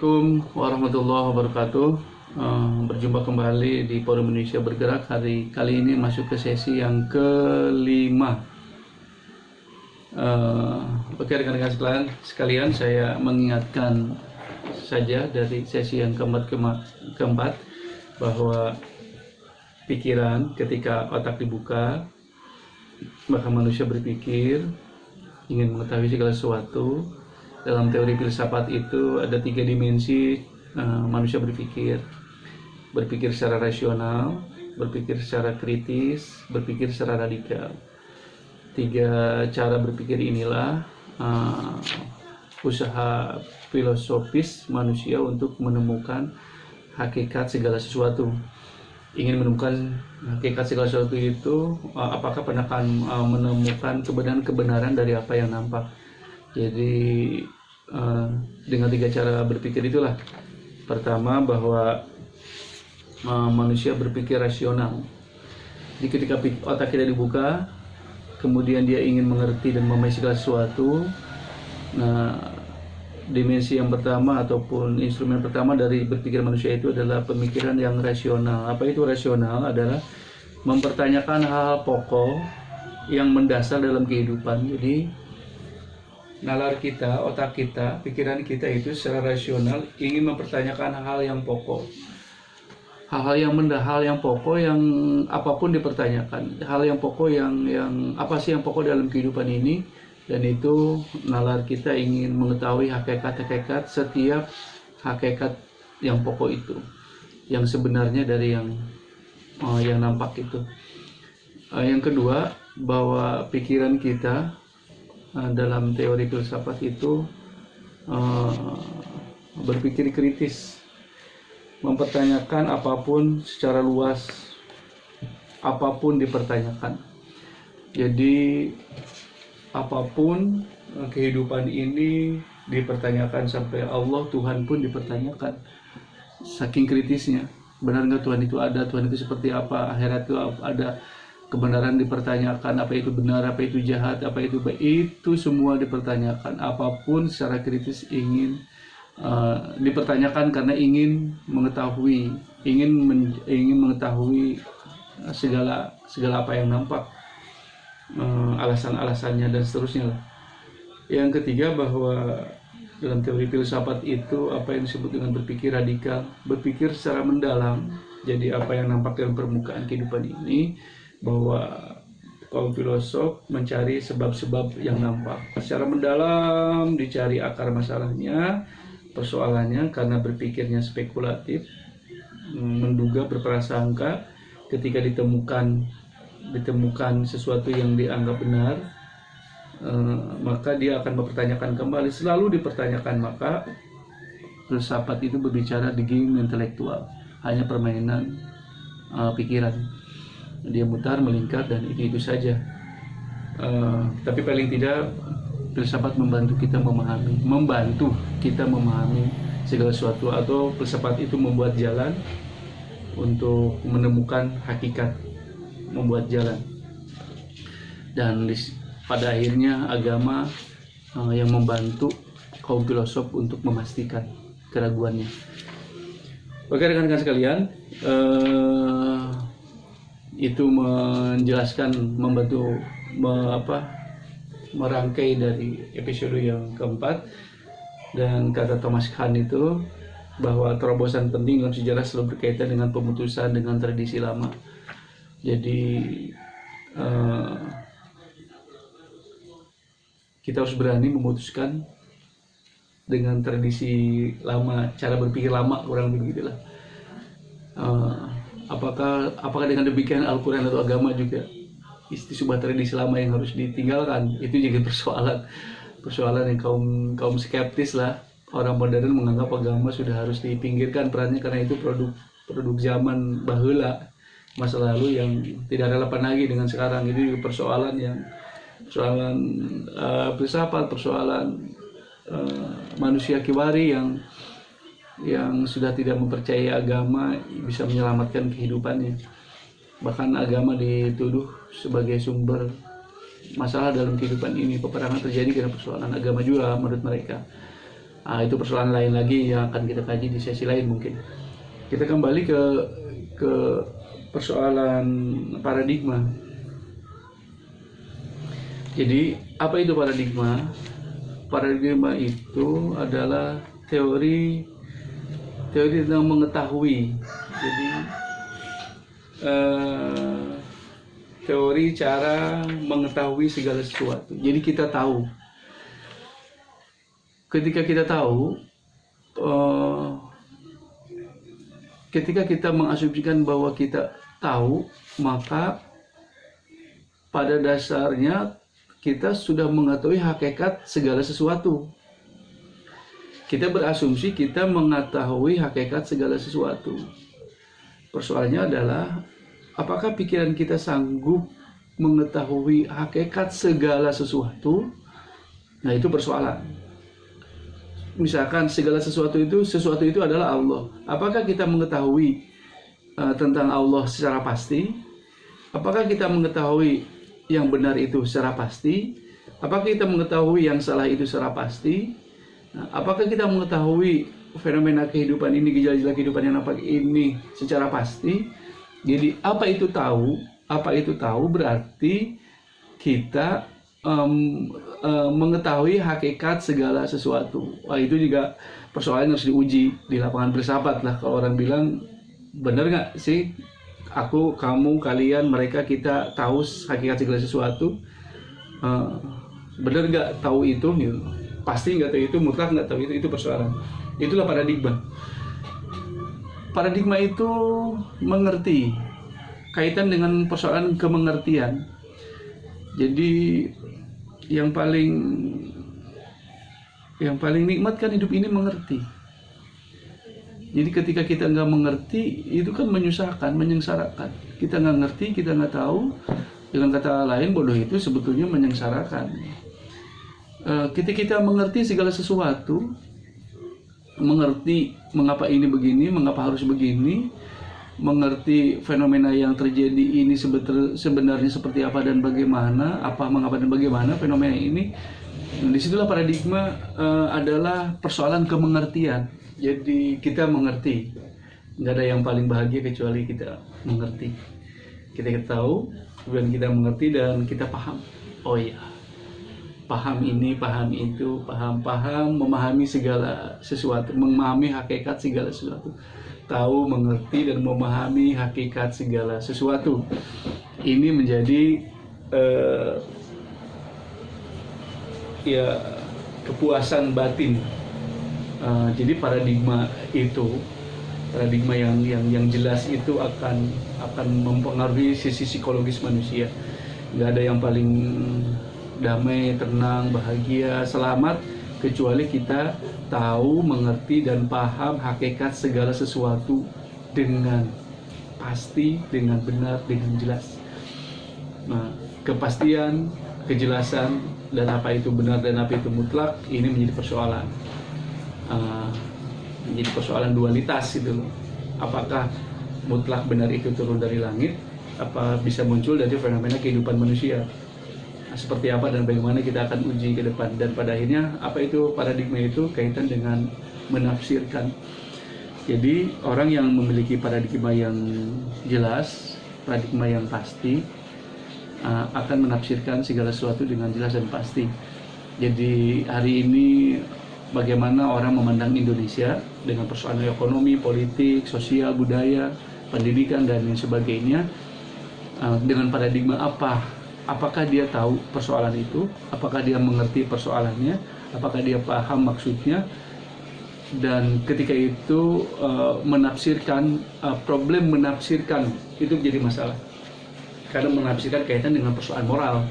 Assalamualaikum warahmatullahi wabarakatuh. Berjumpa kembali di Forum Indonesia Bergerak. Kali ini masuk ke sesi yang kelima. Oke rekan-rekan sekalian, saya mengingatkan saja dari sesi yang keempat bahwa pikiran ketika otak dibuka, maka manusia berpikir, ingin mengetahui segala sesuatu. Dalam teori filsafat itu ada 3 dimensi manusia berpikir secara rasional, berpikir secara kritis, berpikir secara radikal. 3 cara berpikir inilah usaha filosofis manusia untuk menemukan hakikat segala sesuatu. Ingin menemukan hakikat segala sesuatu itu, apakah pernah menemukan kebenaran dari apa yang nampak. Jadi dengan 3 cara berpikir itulah. Pertama, bahwa manusia berpikir rasional. Jadi ketika otak kita dibuka, kemudian dia ingin mengerti dan memahami segala sesuatu. Nah, dimensi yang pertama ataupun instrumen pertama dari berpikir manusia itu adalah pemikiran yang rasional. Apa itu rasional? Adalah mempertanyakan hal-hal pokok yang mendasar dalam kehidupan. Jadi nalar kita, otak kita, pikiran kita itu secara rasional ingin mempertanyakan hal yang pokok. Hal yang pokok yang apapun dipertanyakan. Hal yang pokok yang apa sih yang pokok dalam kehidupan ini? Dan itu nalar kita ingin mengetahui hakikat setiap hakikat yang pokok itu. Yang sebenarnya dari yang nampak itu. Yang kedua, bahwa pikiran kita dalam teori filsafat itu berpikir kritis, mempertanyakan apapun secara luas, apapun dipertanyakan. Jadi apapun kehidupan ini dipertanyakan, sampai Allah, Tuhan pun dipertanyakan. Saking kritisnya, benar nggak Tuhan itu ada, Tuhan itu seperti apa, akhirat itu ada. Kebenaran dipertanyakan, apa itu benar, apa itu jahat, apa itu baik, itu semua dipertanyakan. Apapun secara kritis ingin dipertanyakan karena ingin mengetahui, ingin mengetahui segala apa yang nampak, alasan-alasannya dan seterusnya lah. Yang ketiga, bahwa dalam teori filsafat itu apa yang disebut dengan berpikir radikal, berpikir secara mendalam. Jadi apa yang nampak dalam permukaan kehidupan ini, bahwa kaum filosof mencari sebab-sebab yang nampak secara mendalam, dicari akar masalahnya, persoalannya, karena berpikirnya spekulatif, menduga, berprasangka. Ketika ditemukan sesuatu yang dianggap benar, maka dia akan mempertanyakan kembali, selalu dipertanyakan. Maka filsafat itu berbicara di game intelektual, hanya permainan pikiran. Dia mutar, melingkar, dan itu saja. Tapi paling tidak filsafat membantu kita memahami segala sesuatu, atau filsafat itu membuat jalan untuk menemukan hakikat, membuat jalan. Dan pada akhirnya agama yang membantu kaum filosof untuk memastikan keraguannya. Oke rekan-rekan sekalian, itu menjelaskan, membantu merangkai dari episode yang keempat. Dan kata Thomas Kuhn itu, bahwa terobosan penting dalam sejarah selalu berkaitan dengan pemutusan dengan tradisi lama. Jadi kita harus berani memutuskan dengan tradisi lama, cara berpikir lama, kurang begitulah. Apakah dengan demikian Al-Quran atau agama juga sebuah tradisi lama yang harus ditinggalkan? Itu juga persoalan yang kaum skeptis lah. Orang modern menganggap agama sudah harus dipinggirkan perannya karena itu produk zaman baheula, masa lalu yang tidak relevan lagi dengan sekarang. Itu juga persoalan filsafat, persoalan manusia kiwari yang sudah tidak mempercayai agama bisa menyelamatkan kehidupannya. Bahkan agama dituduh sebagai sumber masalah dalam kehidupan ini. Peperangan terjadi karena persoalan agama juga menurut mereka. Itu persoalan lain lagi yang akan kita kaji di sesi lain mungkin. Kita kembali ke persoalan paradigma. Jadi apa itu paradigma? Paradigma itu adalah teori tentang mengetahui. Jadi teori cara mengetahui segala sesuatu. Jadi kita tahu. Ketika kita tahu, ketika kita mengasumsikan bahwa kita tahu, maka pada dasarnya kita sudah mengetahui hakikat segala sesuatu. Kita berasumsi kita mengetahui hakikat segala sesuatu. Persoalannya adalah, apakah pikiran kita sanggup mengetahui hakikat segala sesuatu? Nah, itu persoalan. Misalkan segala sesuatu itu adalah Allah. Apakah kita mengetahui tentang Allah secara pasti? Apakah kita mengetahui yang benar itu secara pasti? Apakah kita mengetahui yang salah itu secara pasti? Nah, apakah kita mengetahui fenomena kehidupan ini, gejala-gejala kehidupan yang nampak ini secara pasti? Jadi apa itu tahu? Apa itu tahu berarti kita mengetahui hakikat segala sesuatu. Wah, itu juga persoalan yang harus diuji di lapangan filsafat lah. Kalau orang bilang, benar nggak sih aku, kamu, kalian, mereka, kita tahu hakikat segala sesuatu? Benar nggak tahu itu? Gitu. Pasti nggak tahu itu, mutlak nggak tahu itu persoalan. Itulah paradigma. Paradigma itu mengerti, kaitan dengan persoalan kemengertian. Jadi yang paling nikmat kan hidup ini mengerti. Jadi ketika kita nggak mengerti, itu kan menyusahkan, menyengsarakan. Kita nggak ngerti, kita nggak tahu. Dengan kata lain, bodoh itu sebetulnya menyengsarakan. Ketika kita mengerti segala sesuatu, mengerti mengapa ini begini, mengapa harus begini, mengerti fenomena yang terjadi ini sebenarnya seperti apa dan bagaimana, mengapa dan bagaimana fenomena ini. Disitulah paradigma adalah persoalan kemengertian. Jadi kita mengerti, nggak ada yang paling bahagia kecuali kita mengerti. Kita tahu, kemudian kita mengerti dan kita paham. Oh iya, paham ini, paham itu, paham, memahami segala sesuatu, memahami hakikat segala sesuatu. Tahu, mengerti, dan memahami hakikat segala sesuatu. Ini menjadi kepuasan batin. Jadi paradigma yang jelas itu akan mempengaruhi sisi psikologis manusia. Nggak ada yang paling damai, tenang, bahagia, selamat kecuali kita tahu, mengerti, dan paham hakikat segala sesuatu dengan pasti, dengan benar, dengan jelas. Nah, kepastian, kejelasan, dan apa itu benar dan apa itu mutlak, ini menjadi persoalan. Menjadi persoalan dualitas itu loh. Apakah mutlak benar itu turun dari langit? Apa bisa muncul dari fenomena kehidupan manusia? Seperti apa dan bagaimana kita akan uji ke depan. Dan pada akhirnya apa itu paradigma itu kaitan dengan menafsirkan. Jadi orang yang memiliki paradigma yang jelas, paradigma yang pasti, akan menafsirkan segala sesuatu dengan jelas dan pasti. Jadi hari ini bagaimana orang memandang Indonesia dengan persoalan ekonomi, politik, sosial, budaya, pendidikan, dan lain sebagainya, dengan paradigma apa? Apakah dia tahu persoalan itu? Apakah dia mengerti persoalannya? Apakah dia paham maksudnya? Dan ketika itu menafsirkan, problem menafsirkan itu menjadi masalah. Karena menafsirkan kaitan dengan persoalan moral.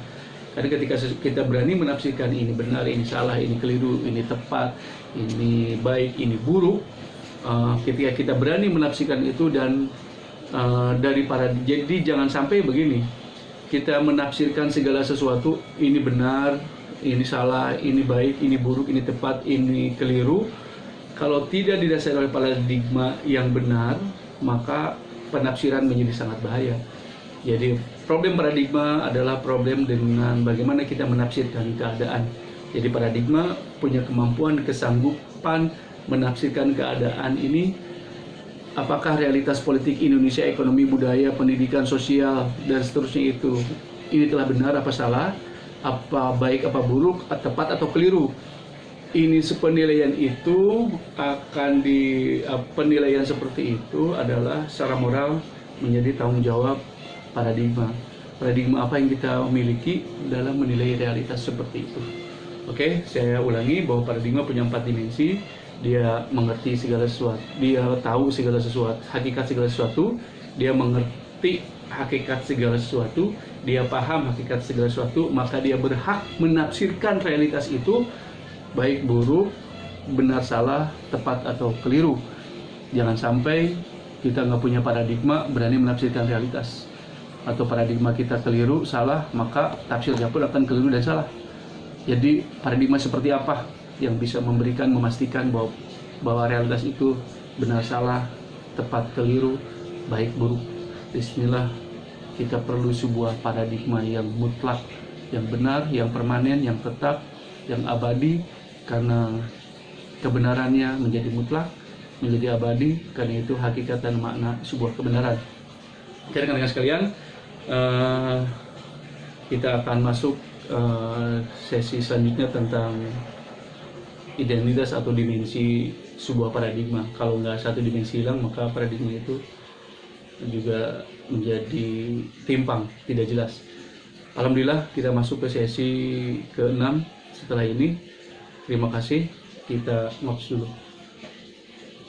Karena ketika kita berani menafsirkan ini benar, ini salah, ini keliru, ini tepat, ini baik, ini buruk, ketika kita berani menafsirkan itu dan jadi jangan sampai begini, kita menafsirkan segala sesuatu, ini benar, ini salah, ini baik, ini buruk, ini tepat, ini keliru. Kalau tidak didasari oleh paradigma yang benar, maka penafsiran menjadi sangat bahaya. Jadi problem paradigma adalah problem dengan bagaimana kita menafsirkan keadaan. Jadi paradigma punya kemampuan, kapan menafsirkan keadaan ini, apakah realitas politik Indonesia, ekonomi, budaya, pendidikan, sosial, dan seterusnya ini telah benar apa salah, apa baik apa buruk, tepat atau keliru. Ini penilaian itu akan penilaian seperti itu adalah secara moral menjadi tanggung jawab paradigma apa yang kita miliki dalam menilai realitas seperti itu. Oke, saya ulangi bahwa paradigma punya 4 dimensi. Dia mengerti segala sesuatu, dia tahu segala sesuatu, hakikat segala sesuatu, dia mengerti hakikat segala sesuatu, dia paham hakikat segala sesuatu, maka dia berhak menafsirkan realitas itu baik buruk, benar salah, tepat atau keliru. Jangan sampai kita nggak punya paradigma berani menafsirkan realitas, atau paradigma kita keliru, salah, maka tafsirnya pun akan keliru dan salah. Jadi paradigma seperti apa yang bisa memastikan bahwa realitas itu benar salah, tepat keliru, baik buruk. Bismillah, kita perlu sebuah paradigma yang mutlak, yang benar, yang permanen, yang tetap, yang abadi, karena kebenarannya menjadi mutlak, menjadi abadi, karena itu hakikat dan makna sebuah kebenaran. Oke, rekan-rekan sekalian, kita akan masuk sesi selanjutnya tentang identitas atau dimensi sebuah paradigma. Kalau nggak satu dimensi hilang, maka paradigma itu juga menjadi timpang, tidak jelas. Alhamdulillah, kita masuk ke sesi ke-6 setelah ini. Terima kasih, kita ngobrol dulu.